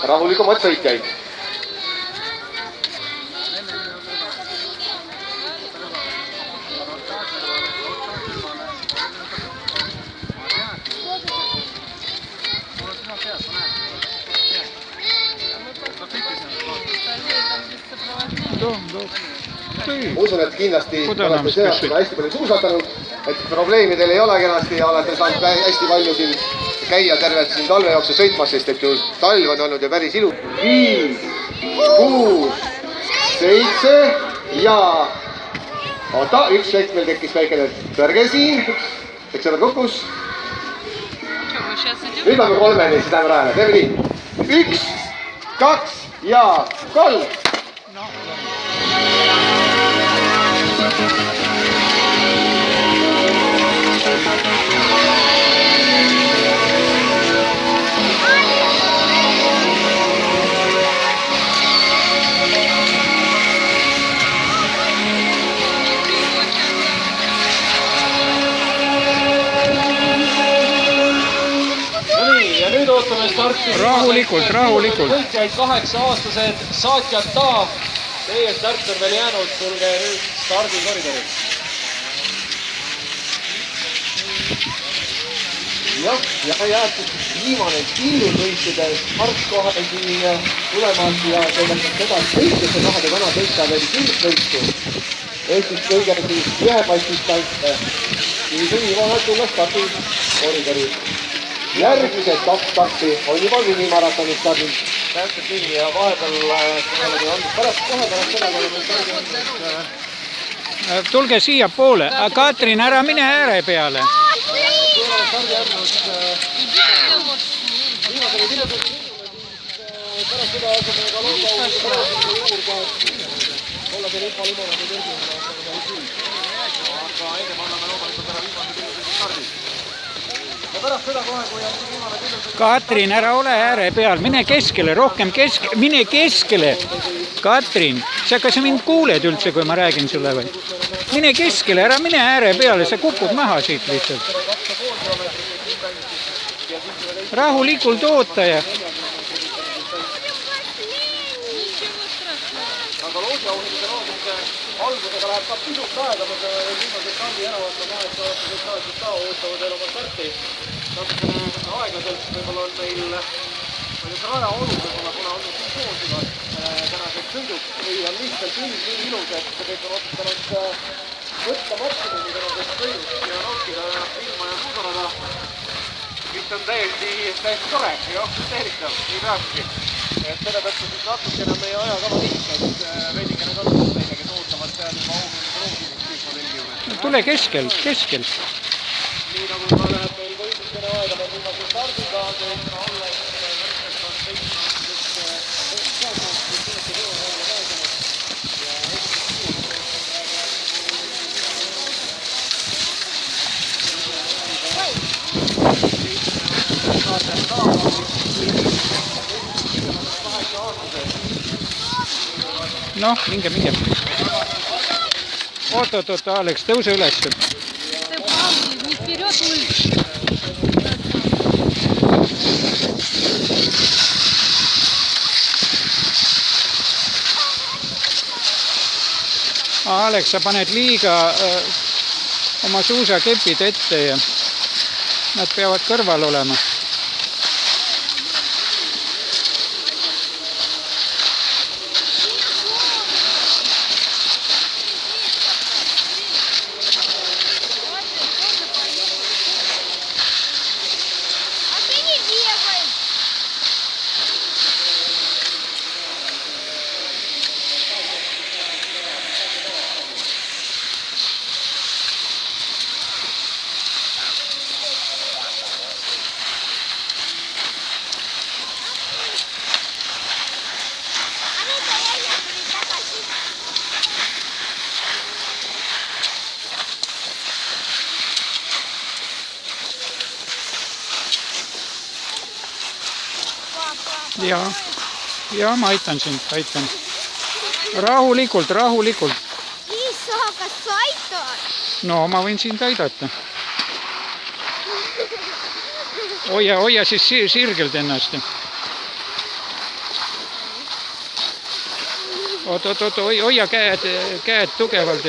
rahulikumaid sõitjaid. Usun, et kindlasti olete seda hästi palju suusatanud, et probleemidel ei ole kenasti ja olete saanud hästi palju siin käia tervet siin talve jooksul sõitmas, sest et ju talv on olnud ja päris ilu. 5, 6, 7 ja oota, üks hetk meil tekkis väikene tõrge siin, eks sõber kukkus. Nüüd lähme 3-ni, siis läheme rajale, teeme nii. 1, 2 ja 3. Rahulikult. Võitjaid 8-aastased saatjad Taav. Teie start on veel jäänud, tulge nüüd stardikoridori. Jah, ja jäetud viimane killutöistide hartkohal siin tulemas ja selleks seda sõitjate tahade täna sõita veel killutöistu. Eestis kõige ühepassistalt nii vahel tulla stardikoridori. Järgmised 2 starti on juba minimaratonid stardid. Täpselt nii ja vahepeal kohe pärast seda Tulge siia poole. Katrin, ära mine ääre peale. Katrin, ära ole ääre peal, mine keskele, rohkem mine keskele. Katrin, kas sa mind kuuled üldse, kui ma räägin sulle või? Mine keskele, ära mine ääre peale, sa kukud maha siit lihtsalt. Rahulikult oota ja... algusega läheb ka pisut aega, ma viimase kandi ära vaatama, et aastased ka ootavad veel oma starti. Natukene aeglaselt võib-olla on meil raja olud, kuna on siin soosivad tänased sõiduk. Või on lihtsalt nii ilus, et kõik on otsustanud võtta maksimumi tänasest sõidust ja nautida ilma ja suusarada. Mis on täiesti tore ja aktsepteeritav, nii peabki. Et selle tõttu siis natukene meie ajakava liik, et veidikene katsunud meile, kes ootavad seal juba auhinnid roogides juures. Tule keskel. Nii nagu ma läheb meil võidukene aega meil viimase stardiga, teeb alles võrkest on 7. Noh, minge. Oot, Alex, tõuse üles. Alex, sa paned liiga oma suusakepid ette ja nad peavad kõrval olema. Ja ma aitan sind, aitan. Rahulikult. Isa, kas sa aitad? No, ma võin sind aidata. Hoia siis sirgelt ennast. oot, hoia käed tugevalt.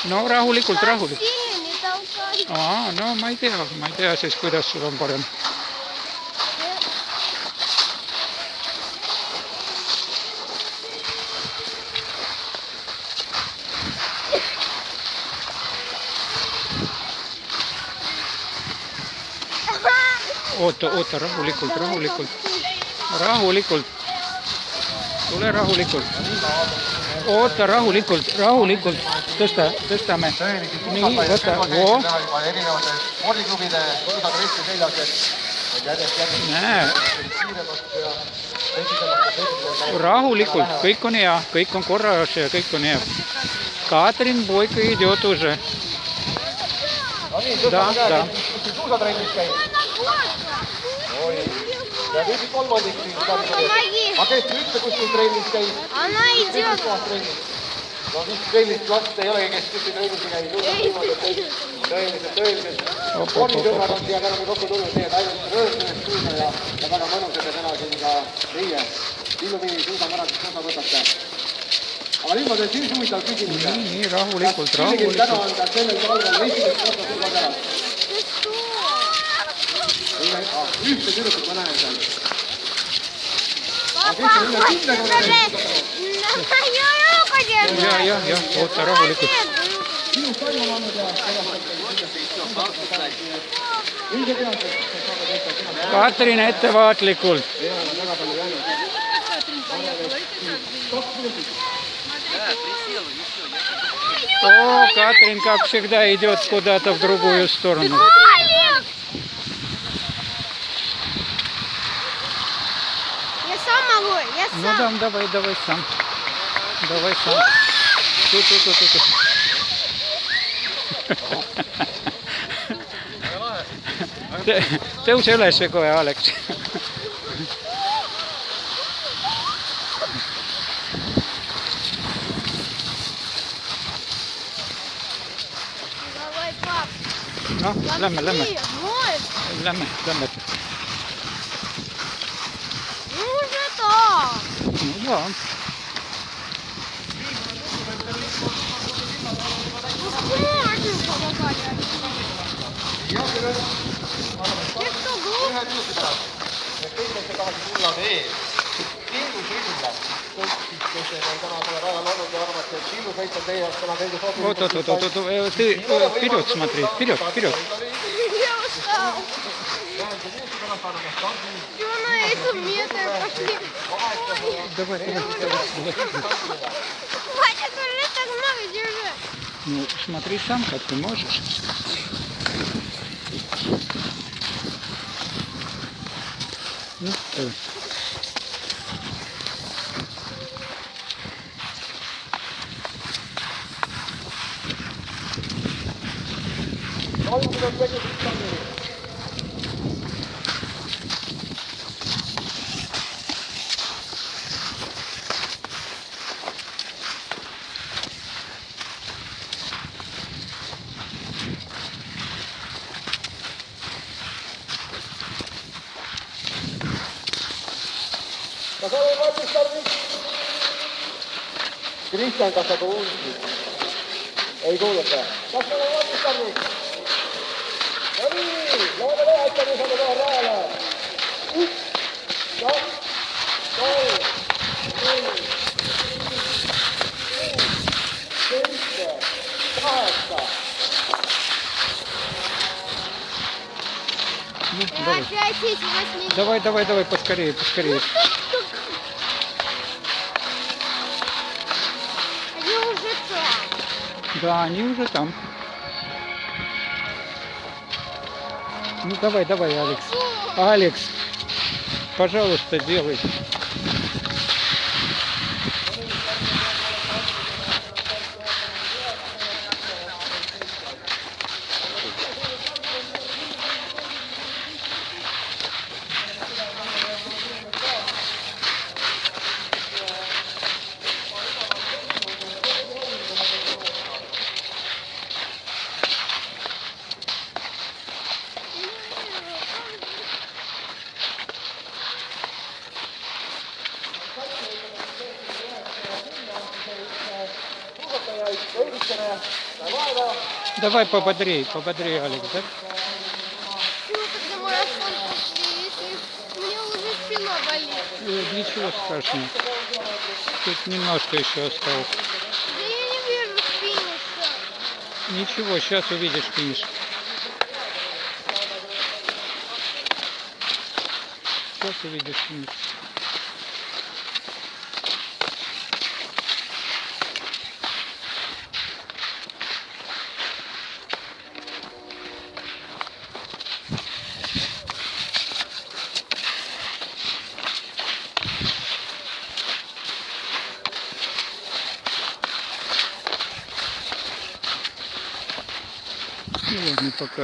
No rahulikult. Sini tõusa. No ma ei tea siis, kuidas sul on parem. Oota, rahulikult. Tule rahulikult. Oota, rahulikult. Tõstame. Nii, võta. Erinevate spordiklubide suusatresti seljas, et järjest Näe. Rahulikult, kõik on hea, kõik on korras ja kõik on hea. Katrin Boiko идет уже. Да. Suusatrennis käib. Ja nüüd kolmandik. Aga kes üldse kuskil trennis käib? Она идет. No siis sellist last ei olegi, kes kuskil trennis käib. Tõeliselt. Spordisõbrad on siia täna kokku tulnud, nii et ainult rõõmsõnest suusa ja väga mõnus, et te täna siin ka meie Lillumini suusamaratonist osa võtate. Aga nüüd ma teen siis huvitav küsimuse. Nii, rahulikult. Täna on ka sellel talvel esimest korda suusad ära. Ühte tüdrukut ma näen seal. Ja, oota rahulikult. Katrin, ettevaatlikult. Katrin, как всегда, идет куда-то в другую сторону. Я сам могу, я сам. Ну да, давай сам. Тут. Tõuse üles kohe, Alex. Давай, пап. No, lähme. Вот. Lähme. Ну уже так. No да. Вот, ты вперед смотри, вперед. Я устал. Чего на этом метре пошли? Давай. Батя, скажи, так много держи. Ну, смотри сам, как ты можешь. Ну, давай. Kristjan, kas sa kuulsid? Ei kuulata. Kas meil on valmis tarvik? No nii, loome lõhetame selle kohe rahale. 1, 2, 3, 4, 5, 6, 8. Опять эти 8. Давай, поскорее. Они уже там. Да, они уже там. Ну давай, Алекс. Алекс, пожалуйста, делай. jäid veidikene vaeva. Давай пободрее, Олег, да? Ну, когда марафон пошли, если у меня уже спина болит. Ничего страшного. Тут немножко еще осталось. Да я не вижу финиша. Ничего, сейчас увидишь финиш. Сейчас увидишь финиш. Ну ладно, пока.